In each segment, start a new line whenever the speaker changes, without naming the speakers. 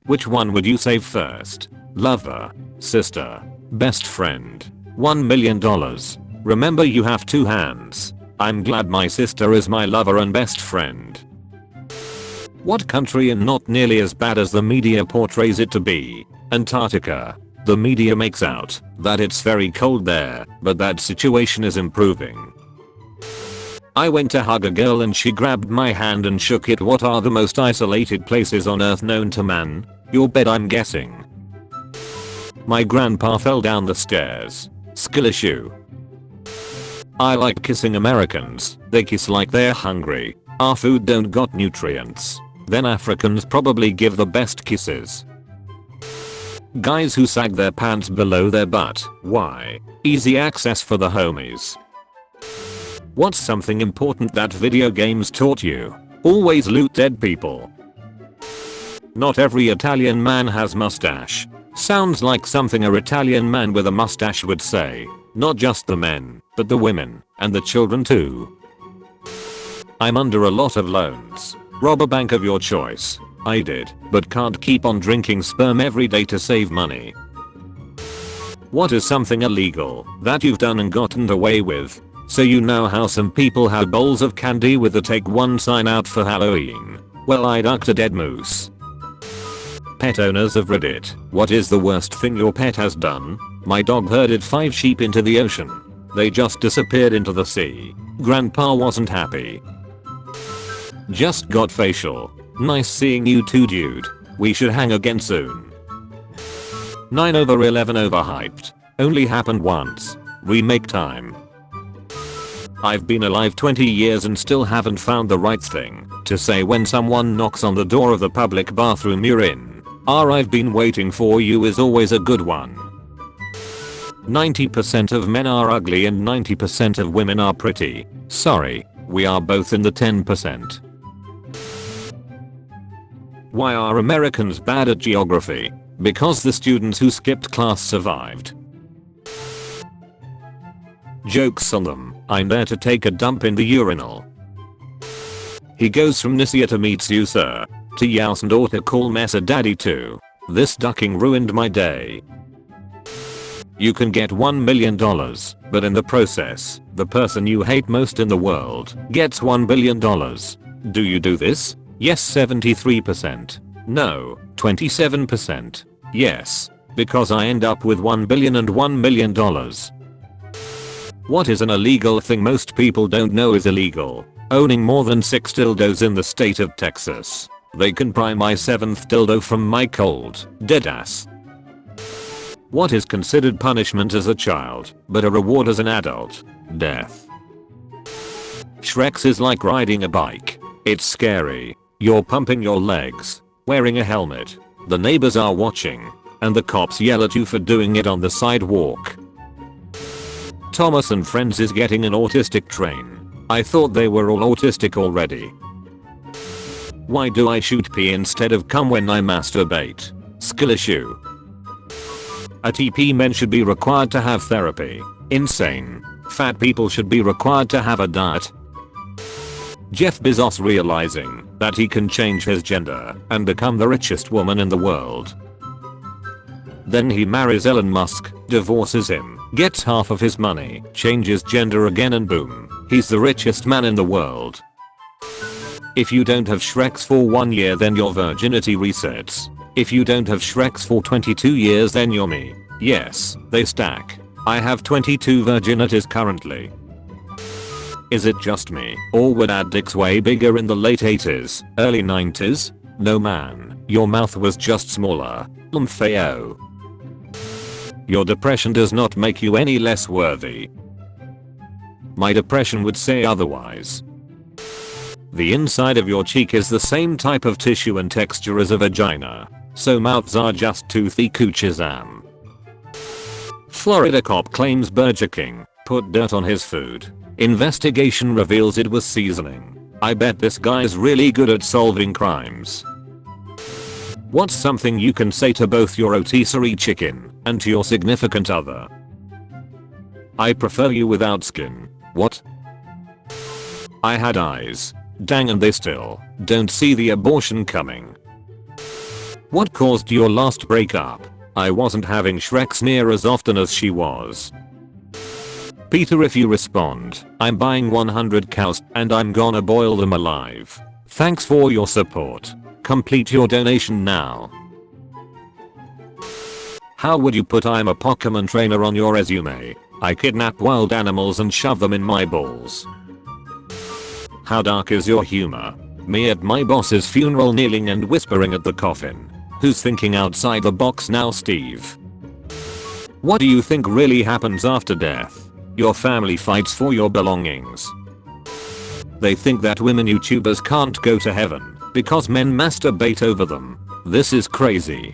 Which one would you save first? Lover, sister, best friend? $1 million. Remember, you have two hands. I'm glad my sister is my lover and best friend. What country, and not nearly as bad as the media portrays it to be? Antarctica. The media makes out that it's very cold there, but that situation is improving. I went to hug a girl and she grabbed my hand and shook it. What are the most isolated places on earth known to man? Your bed, I'm guessing. My grandpa fell down the stairs. Skill issue. I like kissing Americans. They kiss like they're hungry. Our food don't got nutrients. Then Africans probably give the best kisses. Guys who sag their pants below their butt. Why? Easy access for the homies. What's something important that video games taught you? Always loot dead people. Not every Italian man has mustache. Sounds like something a Italian man with a mustache would say. Not just the men, but the women, and the children too. I'm under a lot of loans. Rob a bank of your choice. I did, but can't keep on drinking sperm every day to save money. What is something illegal that you've done and gotten away with? So you know how some people have bowls of candy with the take one sign out for Halloween. Well, I ducked a dead moose. Pet owners of Reddit, what is the worst thing your pet has done? My dog herded 5 sheep into the ocean. They just disappeared into the sea. Grandpa wasn't happy. Just got facial. Nice seeing you too, dude. We should hang again soon. 9/11 overhyped. Only happened once. Remake time. I've been alive 20 years and still haven't found the right thing to say when someone knocks on the door of the public bathroom you're in. I've been waiting for you is always a good one. 90% of men are ugly and 90% of women are pretty. Sorry, we are both in the 10%. Why are Americans bad at geography? Because the students who skipped class survived. Jokes on them. I'm there to take a dump in the urinal. He goes from Nissia to meets you sir, to Yaus and or to call Mesa daddy too. This ducking ruined my day. You can get $1 million, but in the process, the person you hate most in the world gets $1 billion. Do you do this? Yes, 73%. No, 27%. Yes, because I end up with $1 billion and $1 million. What is an illegal thing most people don't know is illegal? Owning more than 6 dildos in the state of Texas. They can pry my 7th dildo from my cold, dead ass. What is considered punishment as a child, but a reward as an adult? Death. Shrek's is like riding a bike. It's scary. You're pumping your legs, wearing a helmet. The neighbors are watching, and the cops yell at you for doing it on the sidewalk. Thomas and Friends is getting an autistic train. I thought they were all autistic already. Why do I shoot pee instead of cum when I masturbate? Skill issue. ATP men should be required to have therapy. Insane. Fat people should be required to have a diet. Jeff Bezos realizing that he can change his gender and become the richest woman in the world. Then he marries Elon Musk, divorces him, gets half of his money, changes gender again and boom, he's the richest man in the world. If you don't have Shreks for 1 year then your virginity resets. If you don't have Shreks for 22 years then you're me. Yes, they stack. I have 22 virginities currently. Is it just me, or were dad dicks way bigger in the late 80s, early 90s? No man, your mouth was just smaller. LMFAO. Your depression does not make you any less worthy. My depression would say otherwise. The inside of your cheek is the same type of tissue and texture as a vagina, so mouths are just toothy coochizam. Florida cop claims Burger King put dirt on his food. Investigation reveals it was seasoning. I bet this guy's really good at solving crimes. What's something you can say to both your rotisserie chicken and to your significant other? I prefer you without skin. What? I had eyes. Dang, and they still don't see the abortion coming. What caused your last breakup? I wasn't having Shrek's near as often as she was. Peter, if you respond, I'm buying 100 cows and I'm gonna boil them alive. Thanks for your support. Complete your donation now. How would you put I'm a Pokemon trainer on your resume? I kidnap wild animals and shove them in my balls. How dark is your humor? Me at my boss's funeral kneeling and whispering at the coffin. Who's thinking outside the box now, Steve? What do you think really happens after death? Your family fights for your belongings. They think that women YouTubers can't go to heaven because men masturbate over them. This is crazy.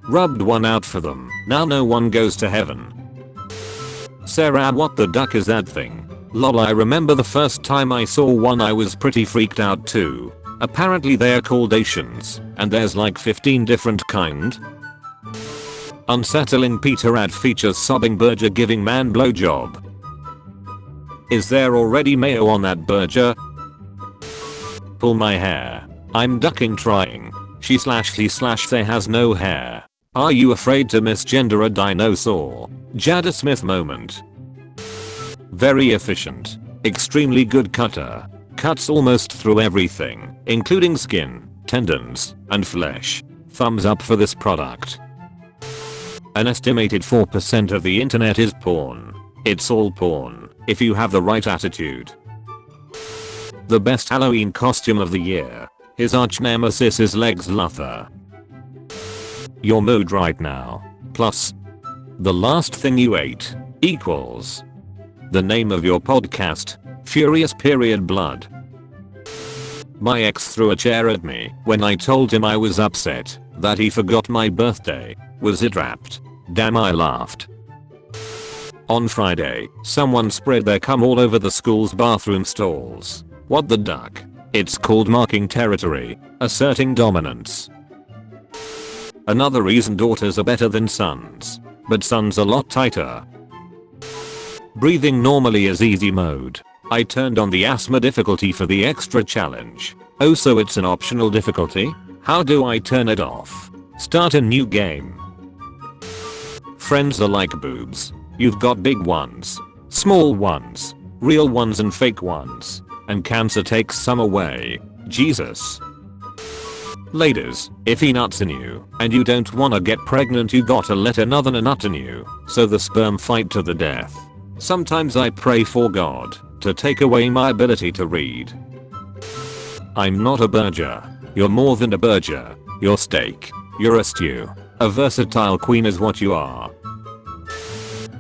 Rubbed one out for them. Now no one goes to heaven. Sarah, what the duck is that thing? Lol, I remember the first time I saw one I was pretty freaked out too. Apparently they're called Asians, and there's like 15 different kind. Unsettling Peter ad features sobbing burger giving man blowjob. Is there already mayo on that burger? Pull my hair. I'm ducking trying. She /they has no hair. Are you afraid to misgender a dinosaur? Jada Smith moment. Very efficient. Extremely good cutter. Cuts almost through everything, including skin, tendons, and flesh. Thumbs up for this product. An estimated 4% of the internet is porn. It's all porn, if you have the right attitude. The best Halloween costume of the year. His arch nemesis is Legs Luthor. Your mood right now. Plus. The last thing you ate. Equals. The name of your podcast. Furious period blood. My ex threw a chair at me when I told him I was upset that he forgot my birthday. Was it wrapped? Damn, I laughed. On Friday, someone spread their cum all over the school's bathroom stalls. What the duck? It's called marking territory, asserting dominance. Another reason daughters are better than sons. But sons a lot tighter. Breathing normally is easy mode. I turned on the asthma difficulty for the extra challenge. Oh, so it's an optional difficulty? How do I turn it off? Start a new game. Friends are like boobs. You've got big ones, small ones, real ones and fake ones. And cancer takes some away. Jesus. Ladies, if he nuts in you and you don't wanna get pregnant, you gotta let another nut in you. So the sperm fight to the death. Sometimes I pray for God to take away my ability to read. I'm not a burger. You're more than a burger. You're steak. You're a stew. A versatile queen is what you are.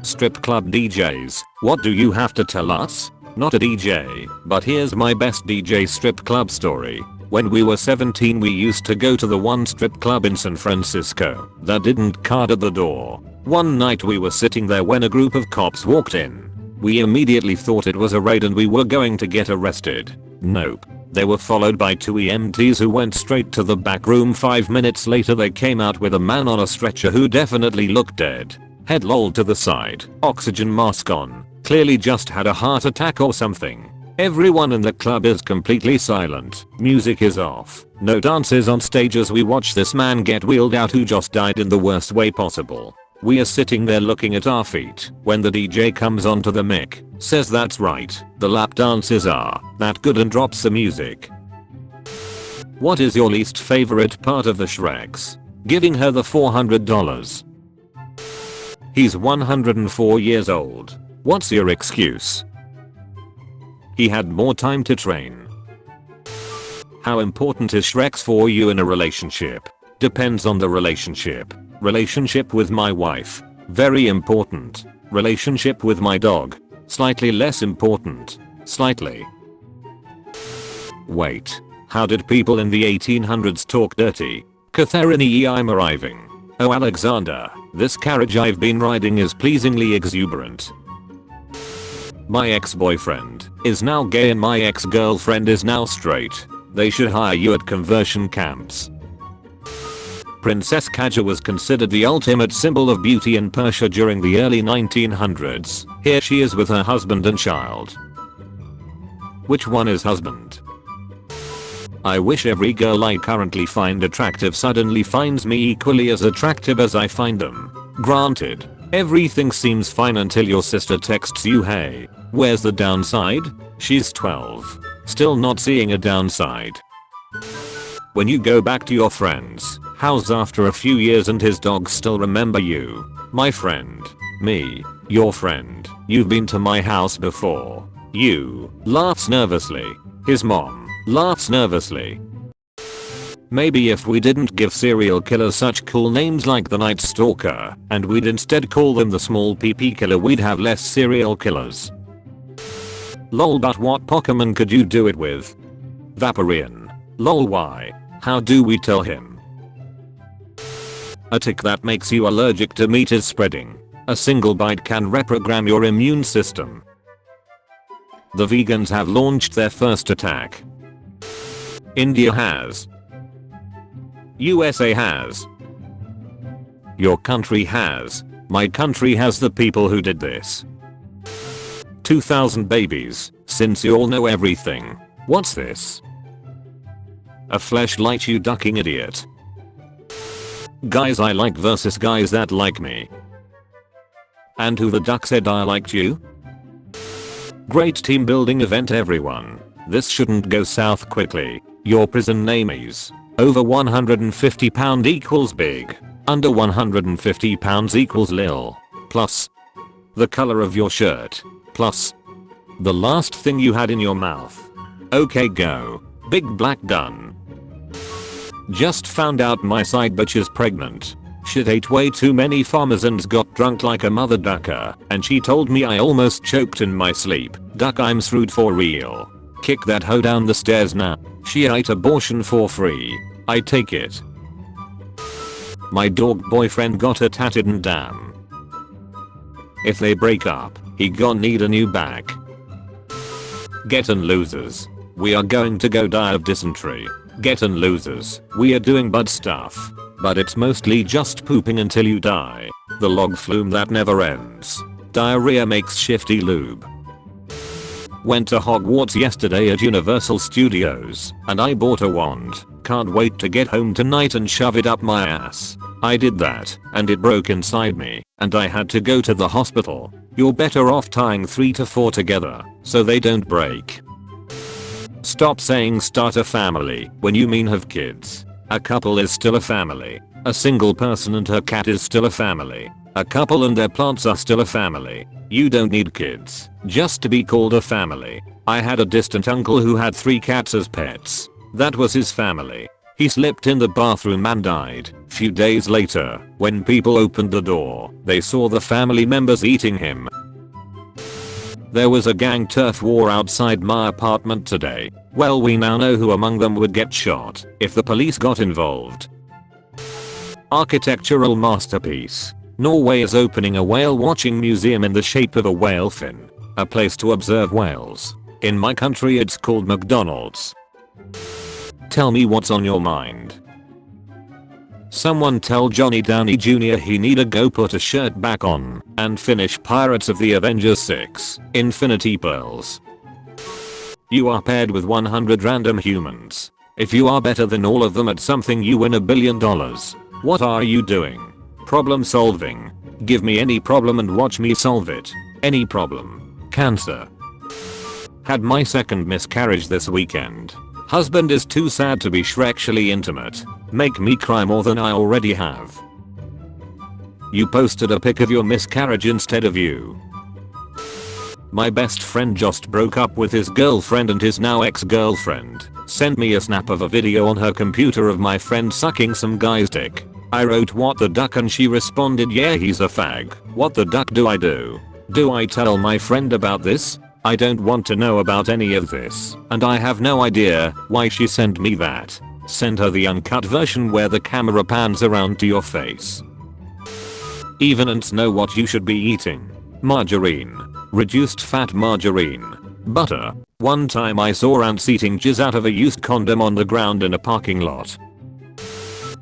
Strip club DJs, what do you have to tell us? Not a DJ, but here's my best DJ strip club story. When we were 17 we used to go to the one strip club in San Francisco that didn't card at the door. One night we were sitting there when a group of cops walked in. We immediately thought it was a raid and we were going to get arrested. Nope. They were followed by 2 EMTs who went straight to the back room. 5 minutes later they came out with a man on a stretcher who definitely looked dead. Head lolled to the side, oxygen mask on, clearly just had a heart attack or something. Everyone in the club is completely silent, music is off, no dances on stage as we watch this man get wheeled out who just died in the worst way possible. We are sitting there looking at our feet when the DJ comes onto the mic, says that's right, the lap dances are that good and drops the music. What is your least favorite part of the Shreks? Giving her the $400. He's 104 years old. What's your excuse? He had more time to train. How important is Shreks for you in a relationship? Depends on the relationship. Relationship with my wife. Very important. Relationship with my dog. Slightly less important. Slightly. Wait. How did people in the 1800s talk dirty? Catherine, I'm arriving. Oh Alexander, this carriage I've been riding is pleasingly exuberant. My ex-boyfriend is now gay and my ex-girlfriend is now straight. They should hire you at conversion camps. Princess Kaja was considered the ultimate symbol of beauty in Persia during the early 1900s. Here she is with her husband and child. Which one is husband? I wish every girl I currently find attractive suddenly finds me equally as attractive as I find them. Granted, everything seems fine until your sister texts you, hey, where's the downside? She's 12. Still not seeing a downside. When you go back to your friend's house after a few years and his dogs still remember you. My friend. Me. Your friend. You've been to my house before. You. Laughs nervously. His mom. Laughs nervously. Maybe if we didn't give serial killers such cool names like the Night Stalker, and we'd instead call them the Small PP Killer, we'd have less serial killers. Lol, but what Pokemon could you do it with? Vaporeon. Lol, why? How do we tell him? A tick that makes you allergic to meat is spreading. A single bite can reprogram your immune system. The vegans have launched their first attack. India has. USA has. Your country has. My country has the people who did this. 2000 babies, since you all know everything. What's this? A fleshlight, you ducking idiot. Guys I like versus guys that like me. And who the duck said I liked you? Great team building event everyone. This shouldn't go south quickly. Your prison name is. Over 150 pound equals big. Under 150 pounds equals lil. Plus. The color of your shirt. Plus. The last thing you had in your mouth. Okay, go. Big black done. Just found out my side bitch is pregnant. Shit, ate way too many farmers and got drunk like a mother ducker, and she told me I almost choked in my sleep. Duck, I'm screwed for real. Kick that hoe down the stairs now. She ate abortion for free. I take it. My dog boyfriend got her tatted and damn. If they break up, he gon' need a new back. Gettin' losers. We are going to go die of dysentery. Gettin' losers. We are doing bud stuff. But it's mostly just pooping until you die. The log flume that never ends. Diarrhea makes shifty lube. Went to Hogwarts yesterday at Universal Studios, and I bought a wand. Can't wait to get home tonight and shove it up my ass. I did that, and it broke inside me, and I had to go to the hospital. You're better off tying 3 to 4 together, so they don't break. Stop saying start a family when you mean have kids. A couple is still a family. A single person and her cat is still a family. A couple and their plants are still a family. You don't need kids just to be called a family. I had a distant uncle who had 3 cats as pets. That was his family. He slipped in the bathroom and died. Few days later, when people opened the door, they saw the family members eating him. There was a gang turf war outside my apartment today. Well, we now know who among them would get shot if the police got involved. Architectural masterpiece. Norway is opening a whale watching museum in the shape of a whale fin. A place to observe whales. In my country it's called McDonald's. Tell me what's on your mind. Someone tell Johnny Downey Jr. he need to go put a shirt back on and finish Pirates of the Avengers 6, Infinity Pearls. You are paired with 100 random humans. If you are better than all of them at something you win $1 billion. What are you doing? Problem solving. Give me any problem and watch me solve it. Any problem. Cancer. Had my second miscarriage this weekend. Husband is too sad to be Shrek-shally intimate. Make me cry more than I already have. You posted a pic of your miscarriage instead of you. My best friend just broke up with his girlfriend and his now ex-girlfriend sent me a snap of a video on her computer of my friend sucking some guy's dick. I wrote what the duck and she responded yeah he's a fag. What the duck do I do? Do I tell my friend about this? I don't want to know about any of this, and I have no idea why she sent me that. Send her the uncut version where the camera pans around to your face. Even ants know what you should be eating. Margarine. Reduced fat margarine. Butter. One time I saw ants eating jizz out of a used condom on the ground in a parking lot.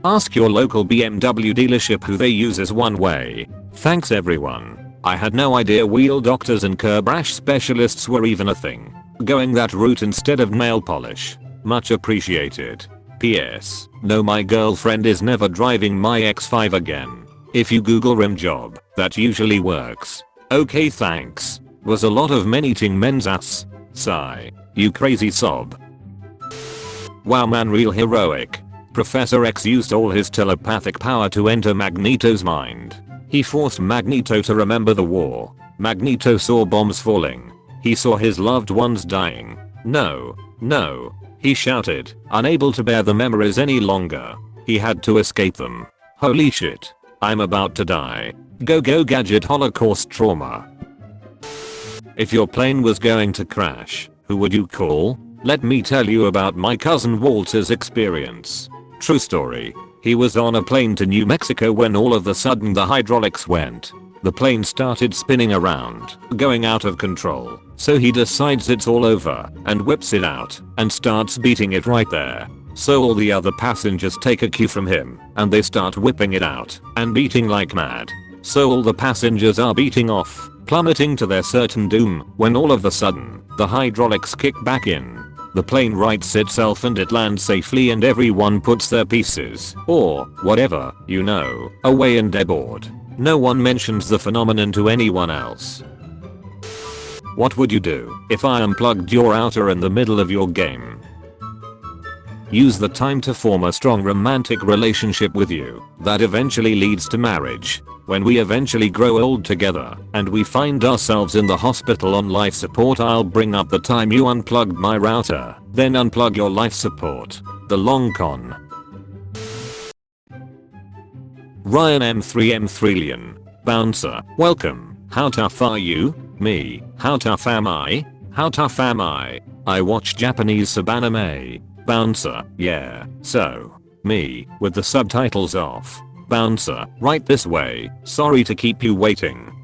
Ask your local BMW dealership who they use as one way. Thanks everyone. I had no idea wheel doctors and curb rash specialists were even a thing. Going that route instead of nail polish. Much appreciated. PS. No, my girlfriend is never driving my X5 again. If you Google rim job, that usually works. Okay, thanks. Was a lot of men eating men's ass. Sigh. You crazy sob. Wow man, real heroic. Professor X used all his telepathic power to enter Magneto's mind. He forced Magneto to remember the war. Magneto saw bombs falling. He saw his loved ones dying. No. No. He shouted, unable to bear the memories any longer. He had to escape them. Holy shit. I'm about to die. Go gadget Holocaust trauma. If your plane was going to crash, who would you call? Let me tell you about my cousin Walter's experience. True story. He was on a plane to New Mexico when all of a sudden the hydraulics went. The plane started spinning around, going out of control. So he decides it's all over and whips it out and starts beating it right there. So all the other passengers take a cue from him and they start whipping it out and beating like mad. So all the passengers are beating off, plummeting to their certain doom when all of a sudden the hydraulics kick back in. The plane rights itself and it lands safely and everyone puts their pieces, or whatever, you know, away and aboard. No one mentions the phenomenon to anyone else. What would you do if I unplugged your router in the middle of your game? Use the time to form a strong romantic relationship with you that eventually leads to marriage. When we eventually grow old together and we find ourselves in the hospital on life support, I'll bring up the time you unplugged my router, then unplug your life support. The long con. Ryan M3Leon. Bouncer. Welcome. How tough are you? Me. How tough am I? How tough am I? I watch Japanese sub anime. Bouncer. Yeah. So. Me. With the subtitles off. Bouncer. Right this way. Sorry to keep you waiting.